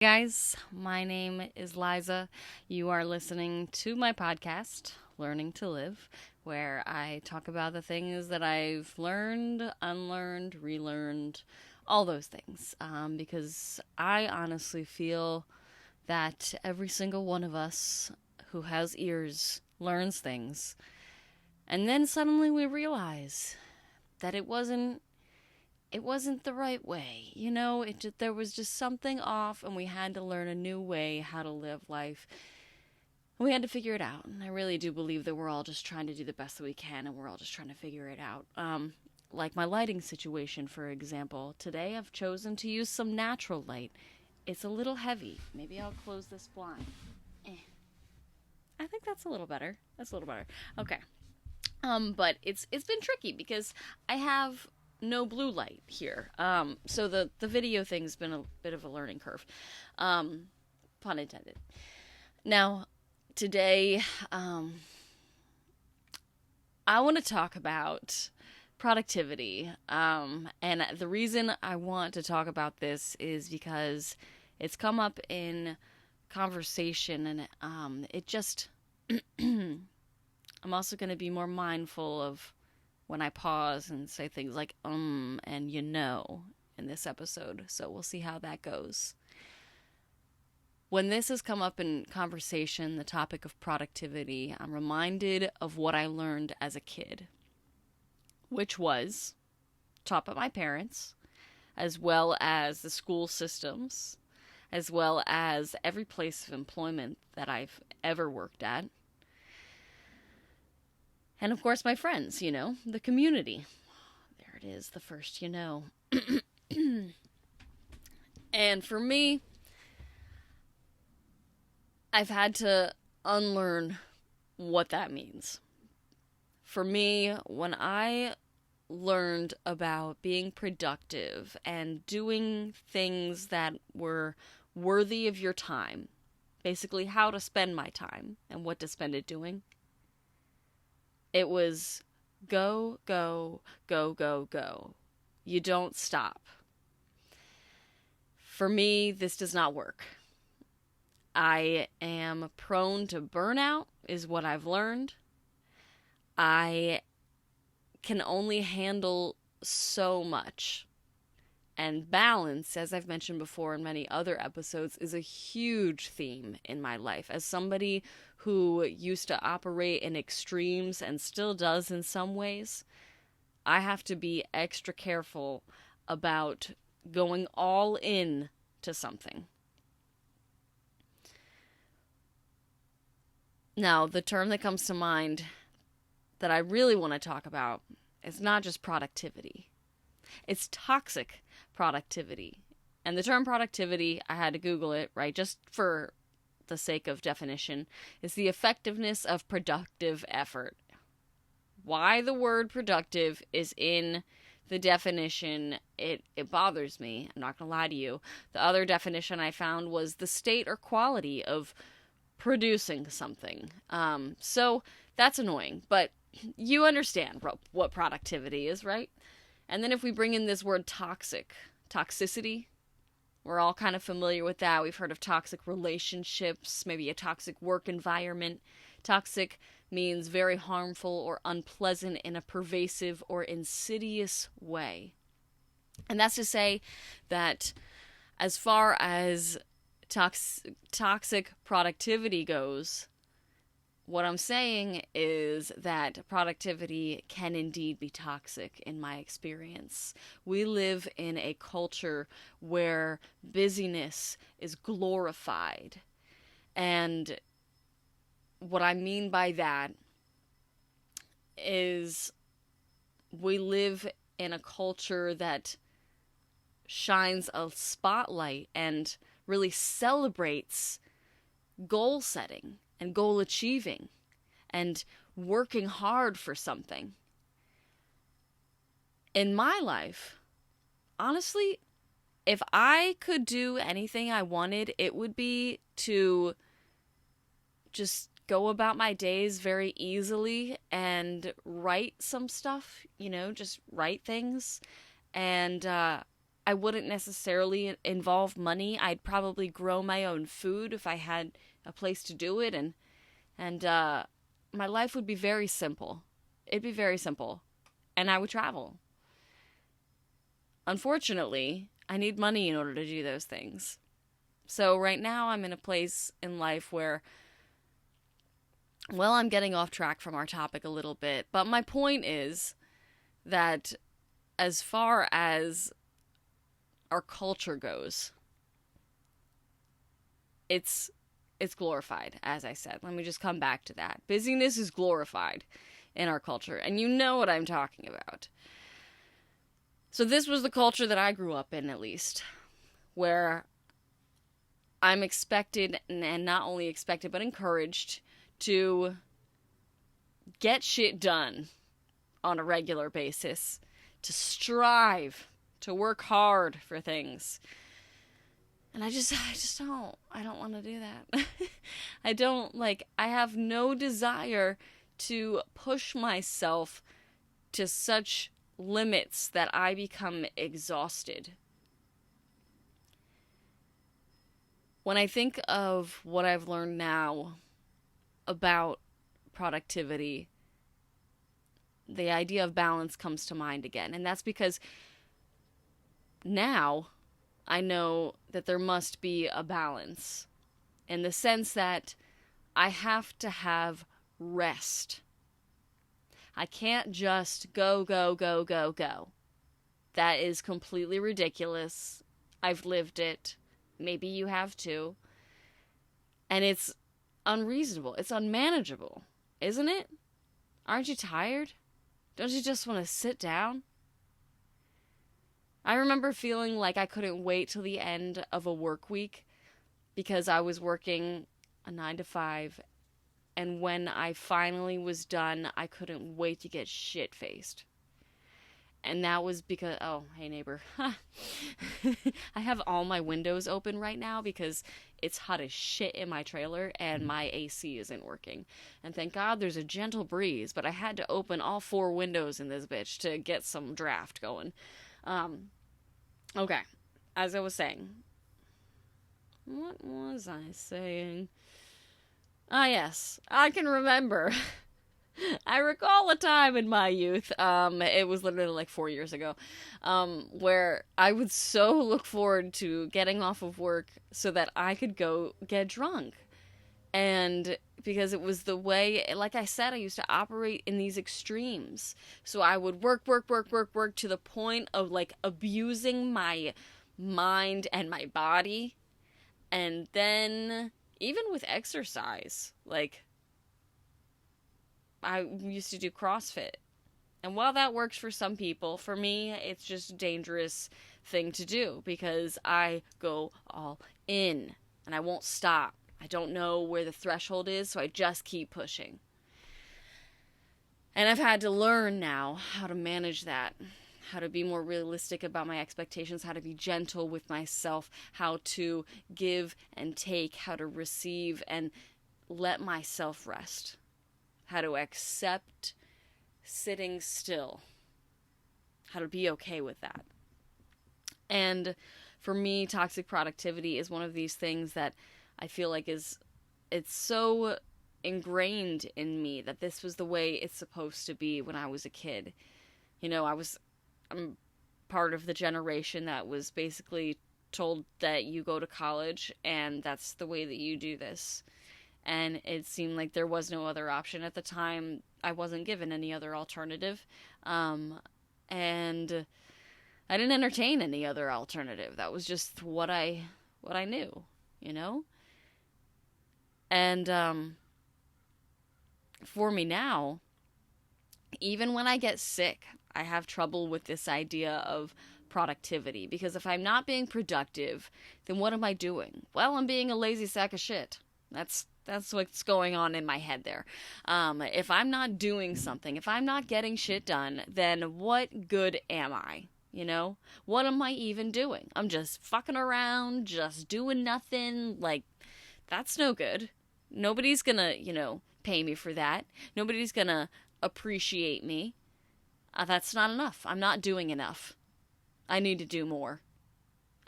Guys, my name is Liza. You are listening to my podcast, Learning to Live, where I talk about the things that I've learned, unlearned, relearned, all those things. Because I honestly feel that every single one of us who has ears learns things. And then suddenly we realize that it wasn't the right way. There was just something off, and we had to learn a new way how to live life. We had to figure it out, and I really do believe that we're all just trying to do the best that we can, and we're all just trying to figure it out. Like my lighting situation, for example. Today I've chosen to use some natural light. It's a little heavy. Maybe I'll close this blind. I think that's a little better. That's a little better. Okay. But it's been tricky because I have no blue light here. So the video thing's been a bit of a learning curve. Pun intended. Now, today, I want to talk about productivity. And the reason I want to talk about this is because it's come up in conversation, and it just I'm also going to be more mindful of when I pause and say things like and in this episode. So we'll see how that goes. When this has come up in conversation, the topic of productivity, I'm reminded of what I learned as a kid, which was taught by my parents, as well as the school systems, as well as every place of employment that I've ever worked at. And of course, my friends, the community. There it is, the first. And for me, I've had to unlearn what that means. For me, when I learned about being productive and doing things that were worthy of your time, basically how to spend my time and what to spend it doing, it was go, go, go, go, go. You don't stop. For me, this does not work. I am prone to burnout, is what I've learned. I can only handle so much. And balance, as I've mentioned before in many other episodes, is a huge theme in my life. As somebody who used to operate in extremes and still does in some ways, I have to be extra careful about going all in to something. Now, the term that comes to mind that I really want to talk about is not just productivity. It's toxic productivity. And the term productivity, I had to Google it, right, just for the sake of definition, is the effectiveness of productive effort. Why the word productive is in the definition, it bothers me. I'm not going to lie to you. The other definition I found was the state or quality of producing something. So that's annoying, but you understand what productivity is, right? And then if we bring in this word toxicity, we're all kind of familiar with that. We've heard of toxic relationships, maybe a toxic work environment. Toxic means very harmful or unpleasant in a pervasive or insidious way. And that's to say that as far as toxic productivity goes, what I'm saying is that productivity can indeed be toxic in my experience. We live in a culture where busyness is glorified. And what I mean by that is we live in a culture that shines a spotlight and really celebrates goal setting and goal achieving and working hard for something. In my life, honestly, if I could do anything I wanted, it would be to just go about my days very easily and write some stuff, just write things and I wouldn't necessarily involve money. I'd probably grow my own food if I had a place to do it, and my life would be very simple. It'd be very simple, and I would travel. Unfortunately, I need money in order to do those things. So right now I'm in a place in life where, well, I'm getting off track from our topic a little bit, but my point is that as far as our culture goes, it's glorified, as I said. Let me just come back to that. Busyness is glorified in our culture, and you know what I'm talking about. So this was the culture that I grew up in, at least, where I'm expected, and not only expected, but encouraged to get shit done on a regular basis, to strive, to work hard for things. And I just don't want to do that. I have no desire to push myself to such limits that I become exhausted. When I think of what I've learned now about productivity, the idea of balance comes to mind again. And that's because now I know that there must be a balance in the sense that I have to have rest. I can't just go. That is completely ridiculous. I've lived it. Maybe you have too. And it's unreasonable. It's unmanageable, isn't it? Aren't you tired? Don't you just want to sit down? I remember feeling like I couldn't wait till the end of a work week because I was working a 9 to 5, and when I finally was done, I couldn't wait to get shit-faced. And that was because, oh, hey neighbor, I have all my windows open right now because it's hot as shit in my trailer and my AC isn't working. And thank God there's a gentle breeze, but I had to open all 4 windows in this bitch to get some draft going. Okay, as I was saying, what was I saying? Ah, yes, I can remember. I recall a time in my youth, it was literally like 4 years ago, where I would so look forward to getting off of work so that I could go get drunk. And because it was the way, like I said, I used to operate in these extremes. So I would work to the point of like abusing my mind and my body. And then even with exercise, like I used to do CrossFit. And while that works for some people, for me, it's just a dangerous thing to do because I go all in and I won't stop. I don't know where the threshold is, so I just keep pushing. And I've had to learn now how to manage that, how to be more realistic about my expectations, how to be gentle with myself, how to give and take, how to receive and let myself rest, how to accept sitting still, how to be okay with that. And for me, toxic productivity is one of these things that I feel like it's so ingrained in me that this was the way it's supposed to be when I was a kid. You know, I'm part of the generation that was basically told that you go to college and that's the way that you do this. And it seemed like there was no other option. At the time, I wasn't given any other alternative. And I didn't entertain any other alternative. That was just what I knew, you know? And for me now, even when I get sick, I have trouble with this idea of productivity. Because if I'm not being productive, then what am I doing? Well, I'm being a lazy sack of shit. That's what's going on in my head there. If I'm not doing something, if I'm not getting shit done, then what good am I? You know? What am I even doing? I'm just fucking around, just doing nothing. Like, that's no good. Nobody's gonna, pay me for that. Nobody's gonna appreciate me. That's not enough. I'm not doing enough. I need to do more.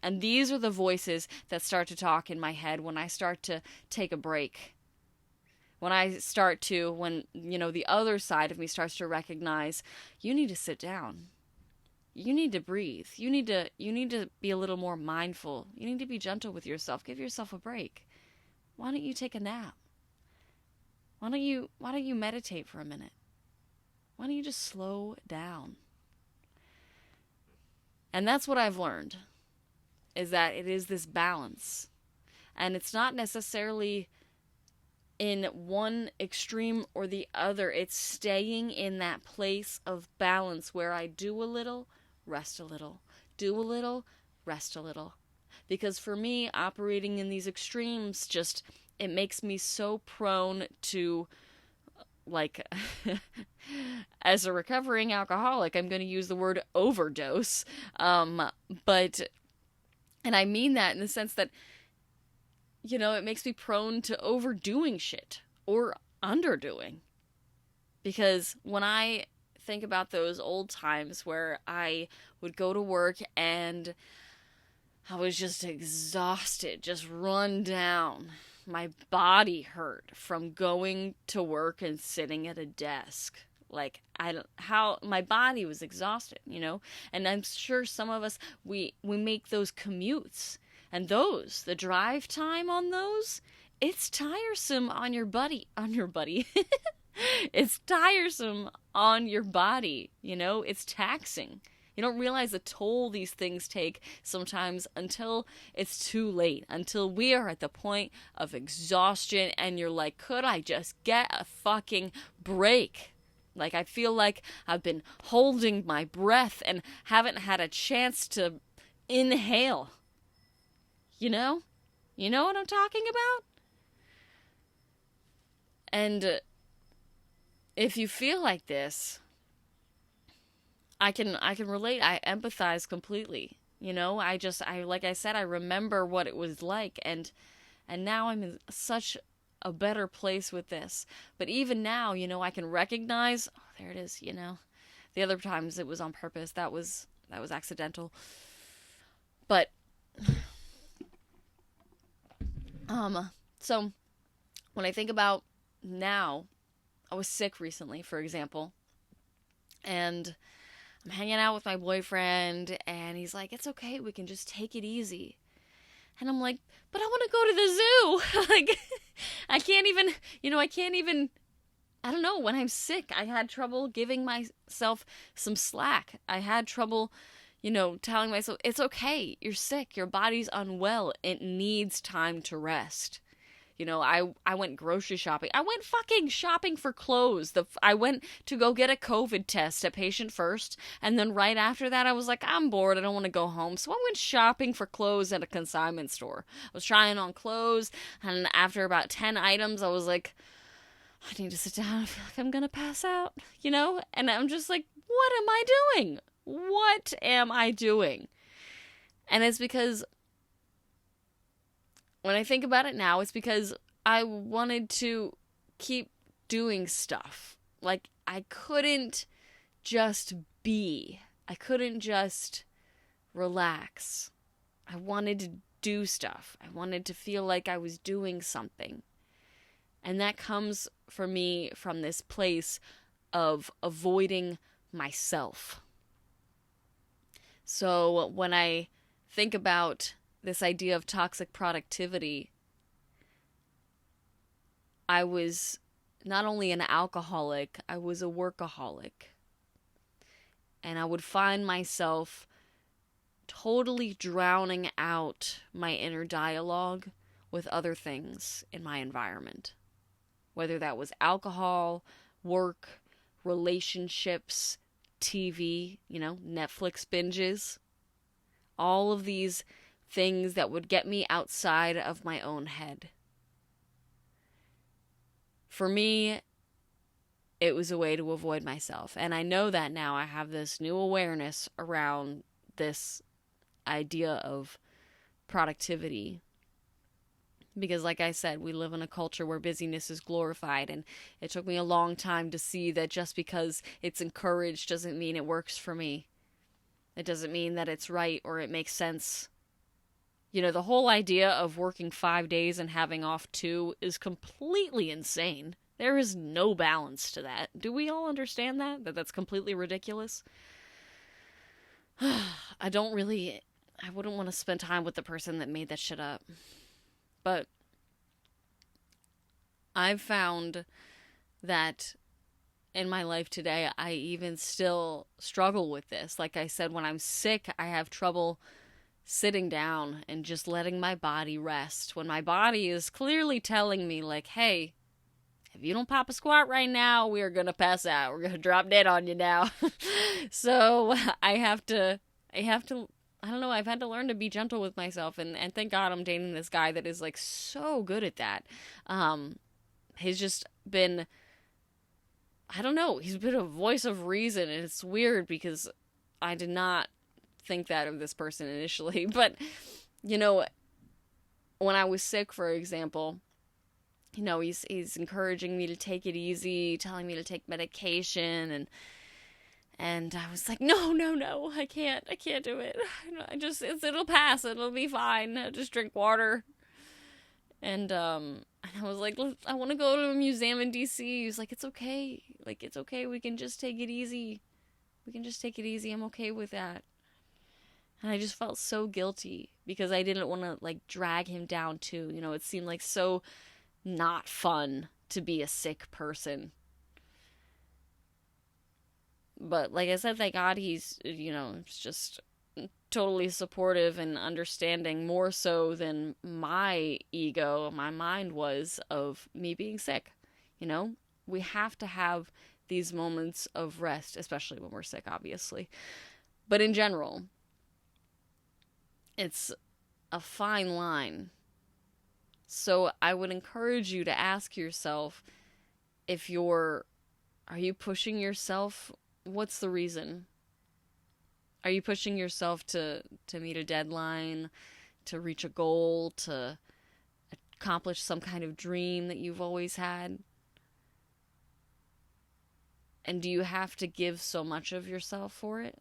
And these are the voices that start to talk in my head when I start to take a break. When the other side of me starts to recognize, you need to sit down. You need to breathe. You need to be a little more mindful. You need to be gentle with yourself. Give yourself a break. Why don't you take a nap? Why don't you meditate for a minute? Why don't you just slow down? And that's what I've learned, is that it is this balance. And it's not necessarily in one extreme or the other. It's staying in that place of balance where I do a little, rest a little. Do a little, rest a little. Because for me, operating in these extremes it makes me so prone to, like, as a recovering alcoholic, I'm going to use the word overdose. And I mean that in the sense that, it makes me prone to overdoing shit or underdoing. Because when I think about those old times where I would go to work and I was just exhausted, just run down. My body hurt from going to work and sitting at a desk. Like, my body was exhausted, And I'm sure some of us, we make those commutes. And the drive time on those, it's tiresome on your buddy. It's tiresome on your body, It's taxing. You don't realize the toll these things take sometimes until it's too late, until we are at the point of exhaustion and you're like, could I just get a fucking break? Like, I feel like I've been holding my breath and haven't had a chance to inhale. You know what I'm talking about? And if you feel like this, I can relate. I empathize completely. Like I said, I remember what it was like, and now I'm in such a better place with this. But even now, I can recognize, oh, there it is, The other times it was on purpose. That was accidental. But so when I think about now, I was sick recently, for example, and I'm hanging out with my boyfriend, and he's like, it's okay, we can just take it easy. And I'm like, but I want to go to the zoo. Like, I can't even, I don't know, when I'm sick, I had trouble giving myself some slack. I had trouble, telling myself, it's okay, you're sick, your body's unwell, it needs time to rest. I went grocery shopping. I went fucking shopping for clothes. I went to go get a COVID test at Patient First. And then right after that, I was like, I'm bored. I don't want to go home. So I went shopping for clothes at a consignment store. I was trying on clothes. And after about 10 items, I was like, I need to sit down. I feel like I'm going to pass out, And I'm just like, what am I doing? What am I doing? And it's because when I think about it now, it's because I wanted to keep doing stuff. Like, I couldn't just be. I couldn't just relax. I wanted to do stuff. I wanted to feel like I was doing something. And that comes for me from this place of avoiding myself. So when I think about this idea of toxic productivity, I was not only an alcoholic, I was a workaholic. And I would find myself totally drowning out my inner dialogue with other things in my environment. Whether that was alcohol, work, relationships, TV, Netflix binges. All of these things that would get me outside of my own head. For me, it was a way to avoid myself. And I know that now. I have this new awareness around this idea of productivity. Because like I said, we live in a culture where busyness is glorified. And it took me a long time to see that just because it's encouraged doesn't mean it works for me. It doesn't mean that it's right or it makes sense. The whole idea of working 5 days and having off 2 is completely insane. There is no balance to that. Do we all understand that? That that's completely ridiculous? I wouldn't want to spend time with the person that made that shit up. But I've found that in my life today, I even still struggle with this. Like I said, when I'm sick, I have trouble sitting down and just letting my body rest. When my body is clearly telling me, like, hey, if you don't pop a squat right now, we are going to pass out. We're going to drop dead on you now. So I have to, I don't know, I've had to learn to be gentle with myself. And thank God I'm dating this guy that is, like, so good at that. He's just been, I don't know, he's been a voice of reason. And it's weird because I did not think that of this person initially. But, when I was sick, for example, he's encouraging me to take it easy, telling me to take medication, and I was like, no, I can't do it. It'll pass, it'll be fine. I'll just drink water. And I was like, I want to go to a museum in DC. He's like, it's okay. We can just take it easy. I'm okay with that. And I just felt so guilty because I didn't want to, like, drag him down too. It seemed like so not fun to be a sick person. But like I said, thank God he's, just totally supportive and understanding, more so than my ego, my mind was of me being sick. We have to have these moments of rest, especially when we're sick, obviously. But in general, it's a fine line. So I would encourage you to ask yourself, are you pushing yourself? What's the reason? Are you pushing yourself to meet a deadline, to reach a goal, to accomplish some kind of dream that you've always had? And do you have to give so much of yourself for it?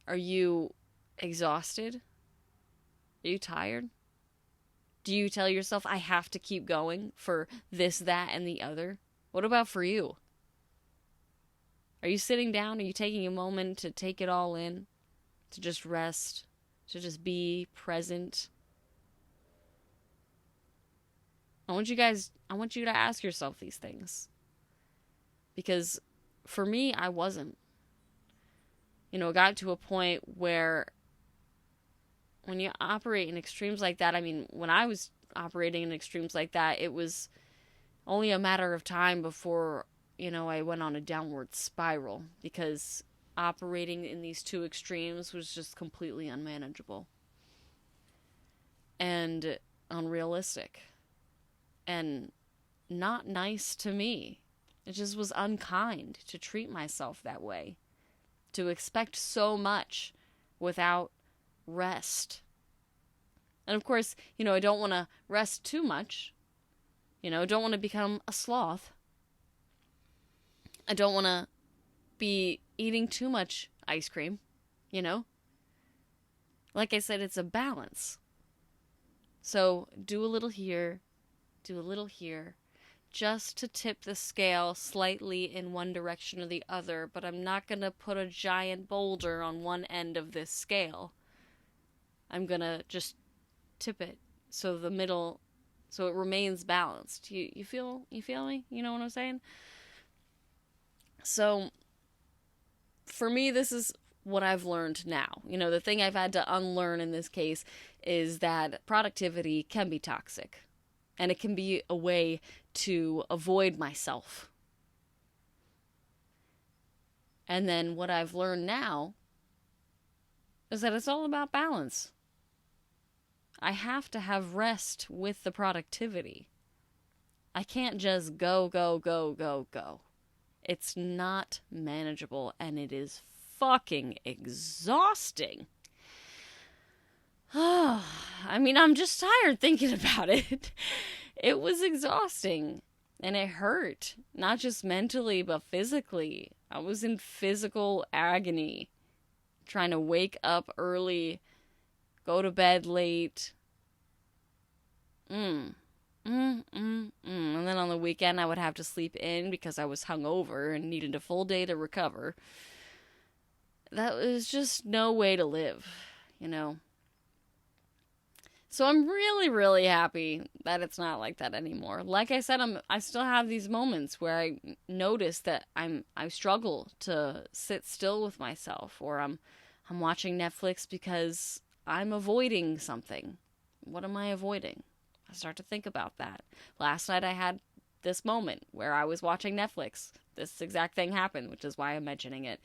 Are you exhausted? Are you tired? Do you tell yourself, I have to keep going for this, that, and the other? What about for you? Are you sitting down? Are you taking a moment to take it all in? To just rest? To just be present? I want you to ask yourself these things. Because for me, I wasn't. It got to a point where when you operate in extremes like that, when I was operating in extremes like that, it was only a matter of time before, I went on a downward spiral, because operating in these two extremes was just completely unmanageable and unrealistic and not nice to me. It just was unkind to treat myself that way, to expect so much without rest. And of course, I don't want to rest too much. I don't want to become a sloth. I don't want to be eating too much ice cream, Like I said, it's a balance. So do a little here, do a little here, just to tip the scale slightly in one direction or the other, but I'm not going to put a giant boulder on one end of this scale. I'm going to just tip it so it remains balanced. You feel me? You know what I'm saying? So for me, this is what I've learned now. The thing I've had to unlearn in this case is that productivity can be toxic, and it can be a way to avoid myself. And then what I've learned now is that it's all about balance. I have to have rest with the productivity. I can't just go. It's not manageable, and it is fucking exhausting. I'm just tired thinking about it. It was exhausting, and it hurt, not just mentally, but physically. I was in physical agony, trying to wake up early go to bed late. And then on the weekend, I would have to sleep in because I was hungover and needed a full day to recover. That was just no way to live, you know. So I'm really, really happy that it's not like that anymore. Like I said, I still have these moments where I notice that I struggle to sit still with myself, or I'm watching Netflix because I'm avoiding something. What am I avoiding? I start to think about that. Last night I had this moment where I was watching Netflix. This exact thing happened, which is why I'm mentioning it.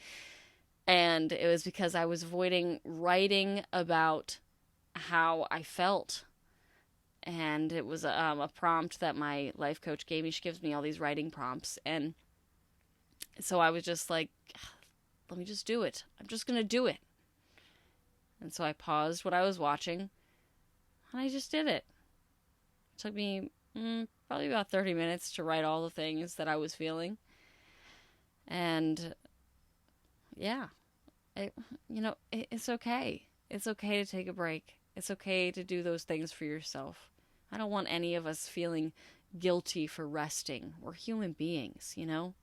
And it was because I was avoiding writing about how I felt. And it was a prompt that my life coach gave me. She gives me all these writing prompts. And so I was just like, let me just do it. I'm just going to do it. And so I paused what I was watching, and I just did it. It took me probably about 30 minutes to write all the things that I was feeling. And yeah, it's okay. It's okay to take a break. It's okay to do those things for yourself. I don't want any of us feeling guilty for resting. We're human beings, you know?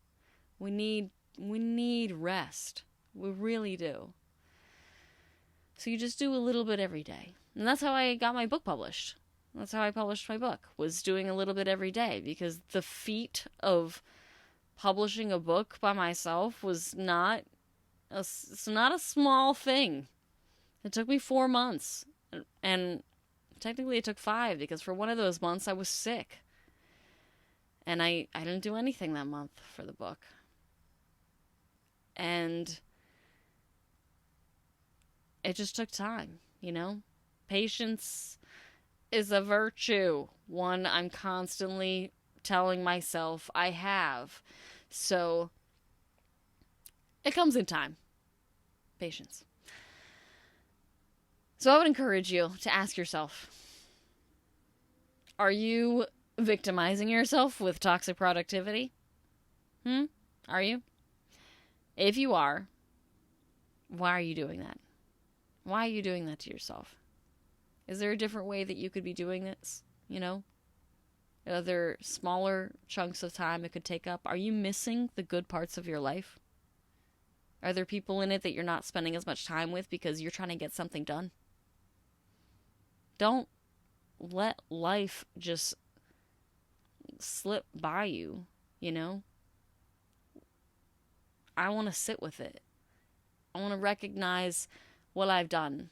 We need rest. We really do. So you just do a little bit every day. And that's how I got my book published. That's how I published my book, was doing a little bit every day, because the feat of publishing a book by myself was it's not a small thing. It took me 4 months, and technically it took 5, because for one of those months I was sick. And I didn't do anything that month for the book. And it just took time, you know? Patience is a virtue. One I'm constantly telling myself I have. So it comes in time. Patience. So I would encourage you to ask yourself, are you victimizing yourself with toxic productivity? Are you? If you are, why are you doing that? Why are you doing that to yourself? Is there a different way that you could be doing this? You know? Are there smaller chunks of time it could take up? Are you missing the good parts of your life? Are there people in it that you're not spending as much time with because you're trying to get something done? Don't let life just slip by you, you know? I want to sit with it. I want to recognize what I've done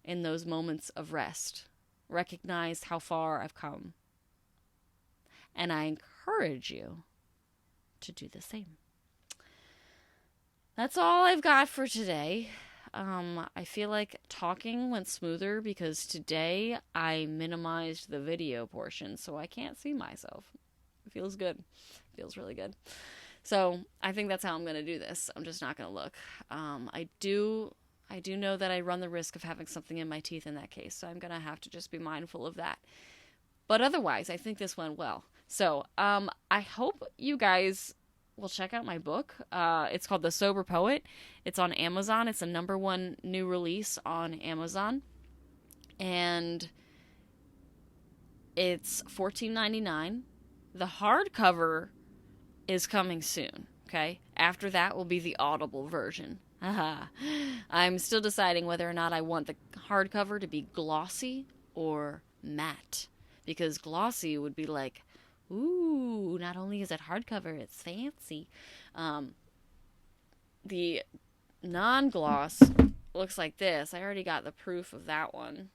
in those moments of rest. Recognize how far I've come. And I encourage you to do the same. That's all I've got for today. I feel like talking went smoother because today I minimized the video portion, so I can't see myself. It feels good. It feels really good. So I think that's how I'm going to do this. I'm just not going to look. I do know that I run the risk of having something in my teeth in that case, so I'm going to have to just be mindful of that. But otherwise, I think this went well. So I hope you guys will check out my book. It's called The Sober Poet. It's on Amazon. It's a #1 new release on Amazon. And it's $14.99. The hardcover is coming soon, okay? After that will be the Audible version. I'm still deciding whether or not I want the hardcover to be glossy or matte. Because glossy would be like, ooh, not only is it hardcover, it's fancy. The non-gloss looks like this. I already got the proof of that one.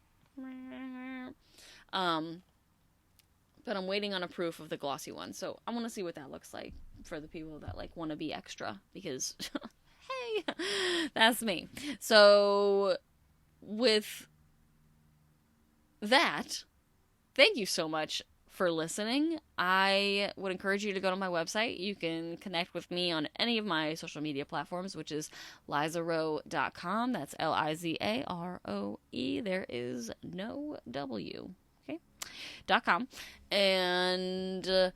But I'm waiting on a proof of the glossy one. So I want to see what that looks like for the people that like want to be extra, because hey, that's me. So with that, thank you so much for listening. I would encourage you to go to my website. You can connect with me on any of my social media platforms, which is lizaroe.com. That's Lizaroe. There is no W. Okay? .com. And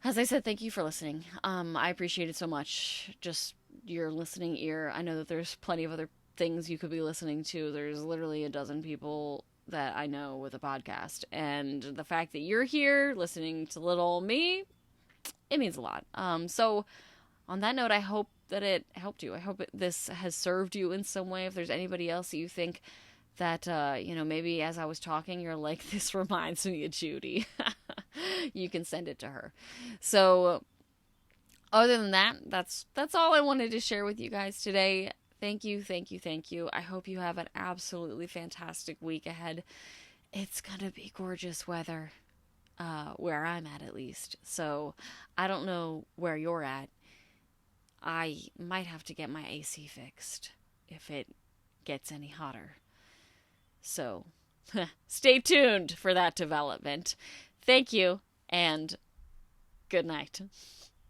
as I said, thank you for listening. I appreciate it so much. Just your listening ear. I know that there's plenty of other things you could be listening to. There's literally a dozen people that I know with a podcast. And the fact that you're here listening to little old me, it means a lot. So on that note, I hope that it helped you. I hope this has served you in some way. If there's anybody else that you think that, maybe as I was talking, you're like, this reminds me of Judy, you can send it to her. So other than that, that's all I wanted to share with you guys today. Thank you. I hope you have an absolutely fantastic week ahead. It's gonna be gorgeous weather, where I'm at least. So I don't know where you're at. I might have to get my AC fixed if it gets any hotter. So stay tuned for that development. Thank you, and good night.